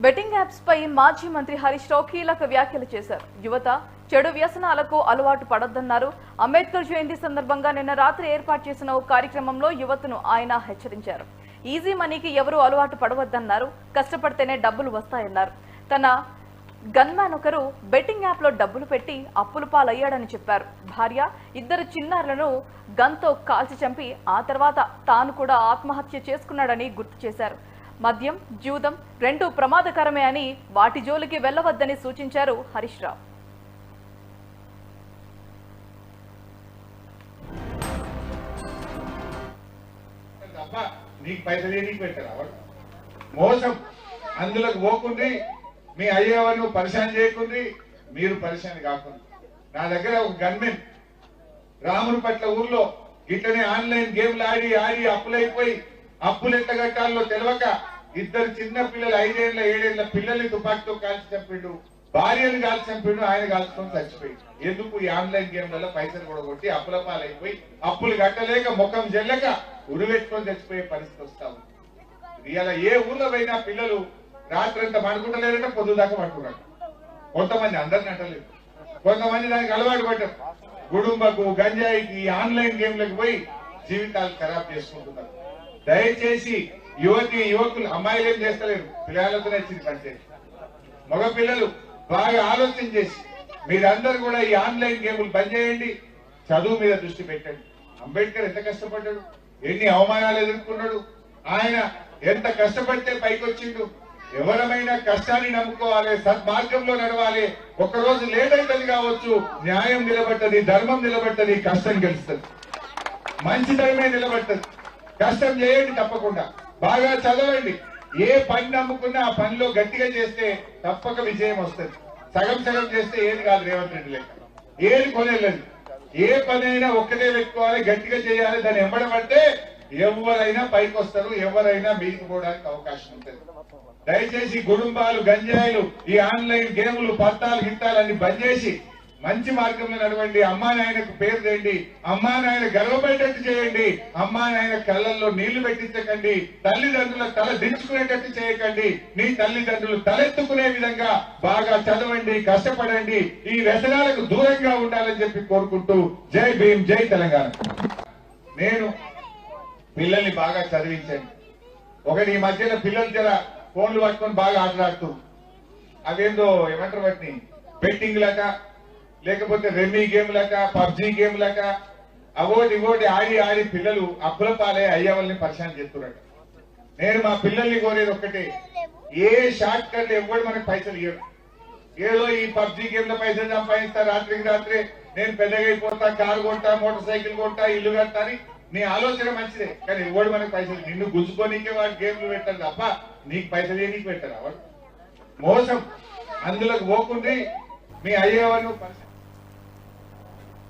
Betting apps పై మాజీ మంత్రి హరీష్ రావు కీలక వ్యాఖ్యలు చేశారు. యువత చెడు వ్యసనాలకు అలవాటు పడొద్దన్నారు. అంబేద్కర్ జయంతి సందర్భంగా నిన్న రాత్రి ఏర్పాటు చేసిన ఓ కార్యక్రమంలో యువతను ఆయన హెచ్చరించారు. ఈజీ మనీకి ఎవరూ అలవాటు పడవద్దన్నారు. కష్టపడితేనే డబ్బులు వస్తాయన్నారు. తన గన్మ్యాన్ ఒకరు బెట్టింగ్ యాప్ లో డబ్బులు పెట్టి అప్పుల పాలయ్యాడని చెప్పారు. భార్య, ఇద్దరు చిన్నారులను గన్తో కాల్చి చంపి ఆ తర్వాత తాను కూడా ఆత్మహత్య చేసుకున్నాడని గుర్తు చేశారు. మద్యం, జూదం రెండూ ప్రమాదకరమే అని వాటి జోలికి వెళ్లవద్దని సూచించారు హరీష్ రావు. మోసం అందులోకి పోకుండి మీ అయ్యేవారు పరిశాన్ చేయకుండి మీరు పరిశాన్ కాకుండా. నా దగ్గర ఒక గన్మెన్ రాముని పట్ల ఊర్లో ఇట్లనే ఆన్లైన్ గేమ్లు ఆడి ఆడి అప్పులైపోయి అప్పులు ఎంత కట్టాలో తెలియక ఇద్దరు చిన్న పిల్లలు 5 ఏళ్ల 7 ఏళ్ల పిల్లల్ని తుపాకీతో కాల్చి చంపిండు, భార్యను కాల్చి చంపిండు, ఆయన కాల్చుకొని చచ్చిపోయింది. ఎందుకు? ఈ ఆన్లైన్ గేమ్లలో పైసలు కూడా కొట్టి అప్పుల పాలైపోయి అప్పులు కట్టలేక ముఖం జల్లక ఉరివెట్టుకొని చచ్చిపోయే పరిస్థితి వస్తా ఉంది. ఇలా ఏ ఊర్లో పోయినా పిల్లలు రాత్రంతా పడుకుంటలేరంటే పొద్దుదాకా పడుకున్నారు. కొంతమంది అందరిని అంటలేదు, కొంతమంది దానికి అలవాటు పడ్డారు. గుడుంబకు గంజాయికి ఆన్లైన్ గేమ్లకు పోయి జీవితాలు ఖరాబ్ చేసుకుంటున్నారు. దయచేసి యువకులు అమ్మాయిలు ఏం చేస్తలేరు, పిల్లలతోనే వచ్చింది పనిచేసి. మగ పిల్లలు బాగా ఆలోచన చేసి మీరందరూ కూడా ఈ ఆన్లైన్ గేములు బంద్ చేయండి, చదువు మీద దృష్టి పెట్టండి. అంబేద్కర్ ఎంత కష్టపడ్డాడు, ఎన్ని అవమానాలు ఎదుర్కొన్నాడు, ఆయన ఎంత కష్టపడితే పైకి వచ్చిండు. ఎవరమైనా కష్టాన్ని నమ్ముకోవాలి, సద్మార్గంలో నడవాలి. ఒక్కరోజు లేట్ అవుతుంది కావచ్చు, న్యాయం నిలబడుతుంది, ధర్మం నిలబడుతుంది, కష్టం గెలుస్తుంది, మంచితనమే నిలబడుతుంది. కష్టం చేయండి, తప్పకుండా బాగా చదవండి. ఏ పని నమ్ముకున్నా ఆ పనిలో గట్టిగా చేస్తే తప్పక విజయం వస్తుంది. సగం సగం చేస్తే ఏది కాదు. రేవంత్ రెడ్డి లెక్క ఏది కొనేలేదు. ఏ పని అయినా ఒక్కటే పెట్టుకోవాలి, గట్టిగా చేయాలి. దాన్ని ఎంబడబడితే ఎవరైనా పైకి వస్తారు, ఎవరైనా మీదికి పోవడానికి అవకాశం ఉంటుంది. దయచేసి కుటుంబాలు, గంజాయిలు, ఈ ఆన్లైన్ గేములు, పత్తాలు, గిత్తాలన్నీ బంద్ చేసి మంచి మార్గంలో నడవండి. అమ్మా నాయనకు పేరు తెండి, అమ్మా నాయన గర్వపడేటట్టు చేయండి. అమ్మా నాయన కళ్ళల్లో నీళ్లు పెట్టించకండి, తల్లిదండ్రుల తల దించుకునేటట్టు చేయకండి. నీ తల్లిదండ్రులు తలెత్తుకునే విధంగా బాగా చదవండి, కష్టపడండి, ఈ వ్యసనాలకు దూరంగా ఉండాలని చెప్పి కోరుకుంటూ జై భీమ్, జై తెలంగాణ. నేను పిల్లల్ని బాగా చదివించండి. ఒకటి ఈ మధ్యన పిల్లలు జర ఫోన్లు పట్టుకొని బాగా ఆటలాడుతూ అవేందో ఏమంటారు వాటిని బెట్టింగ్ లక, లేకపోతే రెమీ గేమ్ లక, పబ్జీ గేమ్ లక, అవోటి ఇవోటి ఆడి ఆడి పిల్లలు అప్పుల పాలే అయ్యే వాళ్ళని పరిశాన్ చేస్తున్నారు. నేను మా పిల్లల్ని కోరేది ఒక్కటే, ఏ షార్ట్ కట్ ఎవరు మనకు పైసలు ఇవ్వరు. ఏదో ఈ పబ్జీ గేమ్ లో పైసలు సంపాదిస్తా, రాత్రికి రాత్రే నేను పెద్దగా అయిపోతా, కారు కొంటా, మోటార్ సైకిల్ కొంటా, ఇల్లు కడతా అని నీ ఆలోచన మంచిదే. కానీ ఎవడు మనకు పైసలు, నిన్ను గుంజుకోనికే వాడు గేమ్లు పెట్టారు తప్ప నీకు పైసలు నీకు పెట్టారు. వాడు మోసం అందులోకి పోకుండా మీ అయ్యేవాళ్ళు